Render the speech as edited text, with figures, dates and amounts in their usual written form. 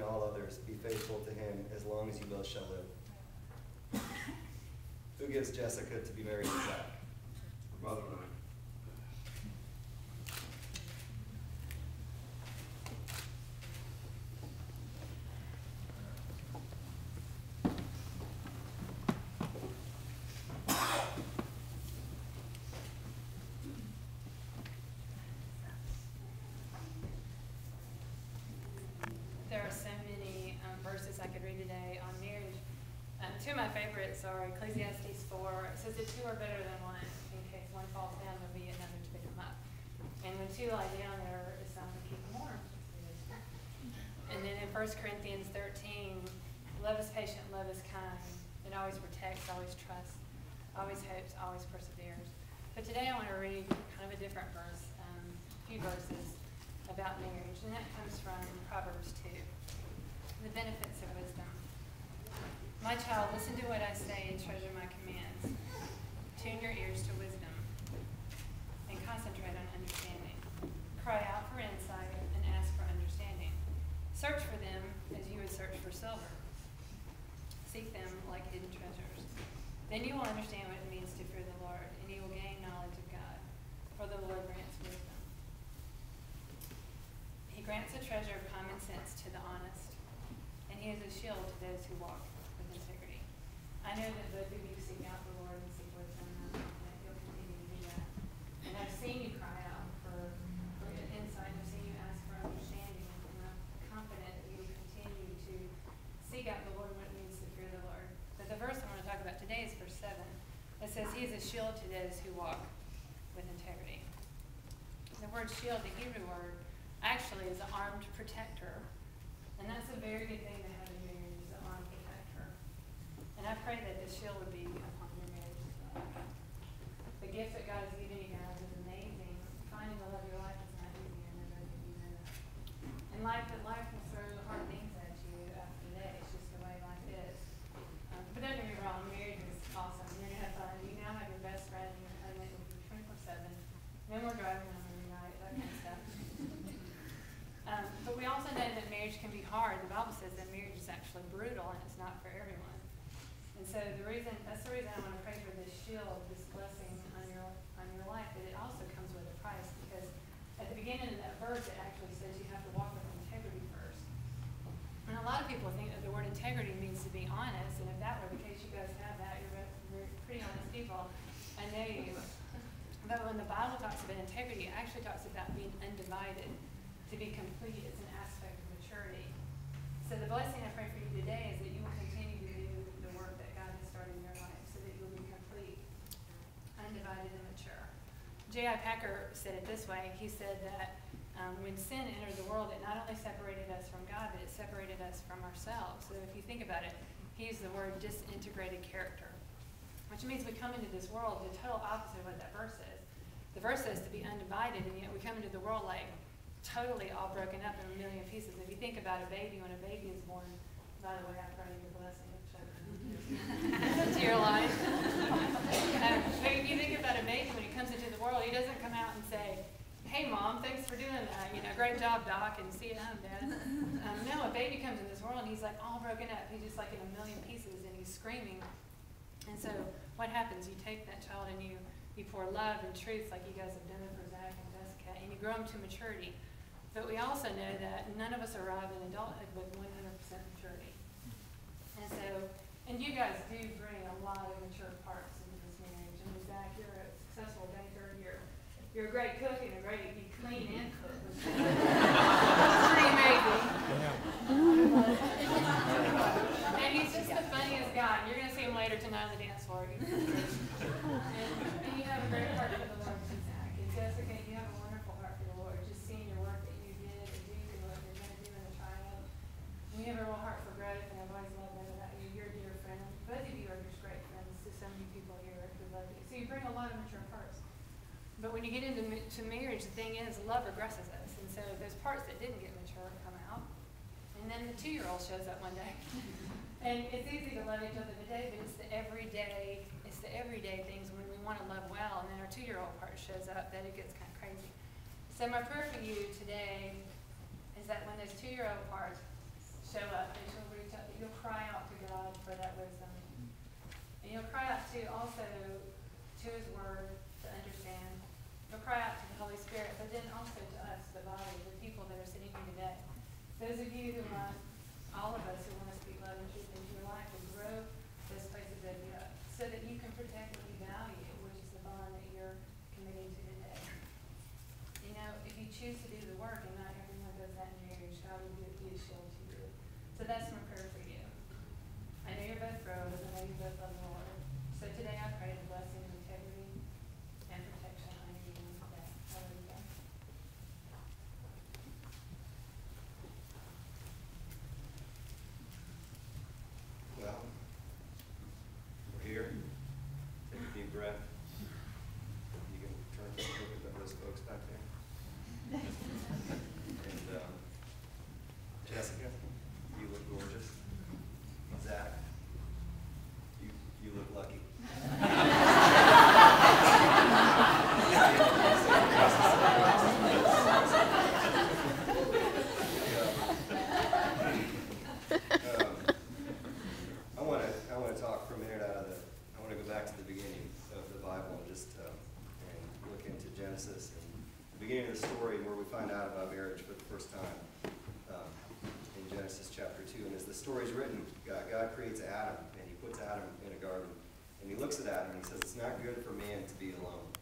all others. Be faithful to him as long as you both shall live. Who gives Jessica to be married to Zach? Her mother and I. There are so many verses I could read today on marriage. Two of my favorites are Ecclesiastes 4. It says that two are better than one. In case one falls down, there'll be another to pick them up. And when two lie down, there is someone to keep them warm. And then in 1 Corinthians 13, love is patient, love is kind. It always protects, always trusts, always hopes, always perseveres. But today I want to read kind of a different verse, a few verses about marriage, and that comes from Proverbs 2, the benefits of wisdom. My child, listen to what I say and treasure my commands. Tune your ears to wisdom and concentrate on understanding. Cry out for insight and ask for understanding. Search for them as you would search for silver. Seek them like hidden treasures. Then you will understand what it means to fear the Lord, and you will gain knowledge of God, for the Lord grants wisdom. He grants a treasure of common sense to the honest, and he is a shield to those who walk with integrity. I know that both of you seek out the Lord and seek wisdom, and I'm confident you'll continue to do that. And I've seen you cry out for insight, I've seen you ask for understanding, and I'm confident that you will continue to seek out the Lord and what it means to fear the Lord. But the verse I want to talk about today is verse 7. It says, he is a shield to those who walk with integrity. The word shield, the Hebrew word, actually is an armed protector. And that's a very good thing to have in marriage, is an armed protector. And I pray that this shield would be upon your marriage as well. The gift that God has given you guys is amazing. Finding the love of your life is not easy, and I know that you know that. And life will throw hard things at you after the day. It's just the way life is. But don't get me wrong, marriage is awesome. You're going to have fun. You now have your best friend, and you're with you 24/7. No more driving home every night, that kind of stuff. But we also know that marriage can be hard. The Bible says that marriage is actually brutal and it's not for everyone. And so that's the reason I want to pray for this shield, this blessing on your life, but it also comes with a price, because at the beginning of that verse it actually says you have to walk with integrity first. And a lot of people think that the word integrity means to be honest, and if that were the case, you guys have that. You're pretty honest people. I know you. But when the Bible talks about integrity, it actually talks about being undivided. To be complete is an aspect of maturity. So the blessing I pray for you today is that you will continue to do the work that God has started in your life, so that you will be complete, undivided, and mature. J.I. Packer said it this way. He said that when sin entered the world, it not only separated us from God, but it separated us from ourselves. So if you think about it, he used the word disintegrated character, which means we come into this world the total opposite of what that verse says. The verse says to be undivided, and yet we come into the world like totally all broken up in a million pieces. If you think about a baby, when a baby is born, by the way, I pray your blessing to your life. But if you think about a baby when he comes into the world, he doesn't come out and say, hey mom, thanks for doing that, great job doc, and see you home dad. No, a baby comes in this world and he's like all broken up. He's just like in a million pieces and he's screaming. And so what happens? You take that child and you pour love and truth, like you guys have done it for Zach and Jessica, and you grow them to maturity. But we also know that none of us arrive in adulthood with 100% maturity. And you guys do bring a lot of mature parts into this marriage. I mean, Zach, you're a successful banker. You're a great cook and you clean and cook. Pretty amazing. And he's just the funniest guy. You're going to see him later tonight on the dance floor. And you have a great heart for the Lord, Zach. And Jessica, you have a wonderful heart for the Lord. Just seeing your work that you did and do and what you're going to do in the trial. And you have a real heart for growth, and I've always loved that about you. You're a dear friend. Both of you are just great friends to so many people here who love you. So you bring a lot of mature parts. But when you get into marriage, the thing is, love regresses us. And so those parts that didn't get mature come out. And then the 2-year-old shows up one day. And it's easy to love each other today, but it's the everyday things when we want to love well, and then our 2-year-old part shows up, that it gets kind of crazy. So my prayer for you today is that when those 2-year-old parts show up, that you'll reach out, that you'll cry out to God for that wisdom. And you'll cry out to also to His Word to understand. You'll cry out to the Holy Spirit, but then also to us, the body, the people that are sitting here today. Those of you who want, all of us who want to speak love and truth into your life and grow this place of VID up so that you can protect what you value, which is the bond that you're committing to today. You know, if you choose to do the work, and not everyone does that in marriage, God will be a shield to you. So that's my prayer for you. I know you're both bros, I know you both love the Lord. So today I pray the blessing of integrity and protection on you today. Hallelujah. Well, we're here. Take a deep breath. You can turn to look at those folks back there. And Jessica, you look gorgeous. Zach, you look lucky. I want to talk for a minute I want to go back to the beginning of the Bible and just and look into Genesis and the beginning of the story where we find out about marriage for the first time in Genesis chapter 2. And as the story is written, God creates Adam and He puts Adam in a garden and He looks at Adam and He says, "It's not good for man to be alone."